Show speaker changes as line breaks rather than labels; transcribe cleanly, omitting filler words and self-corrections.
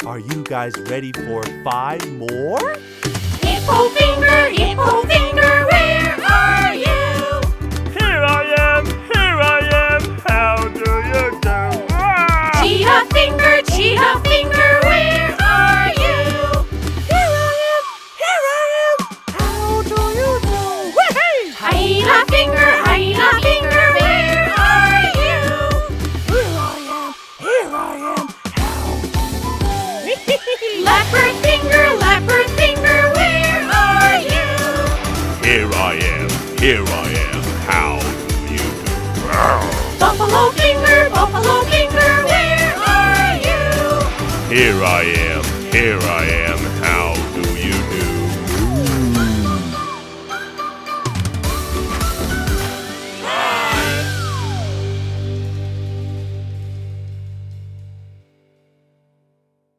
Are you guys ready for 5 more?
Hippo finger, where are you?
Here I am, how do you do? Ah!
Cheetah finger, where are you?
Here I am, how do you do? Whee!
Hyena finger, where are you?
Here I am, how do you do?
Leopard finger, where are you?
Here I am, how do you do? Rawr!
Buffalo finger, where are you?
Here I am, how do you do?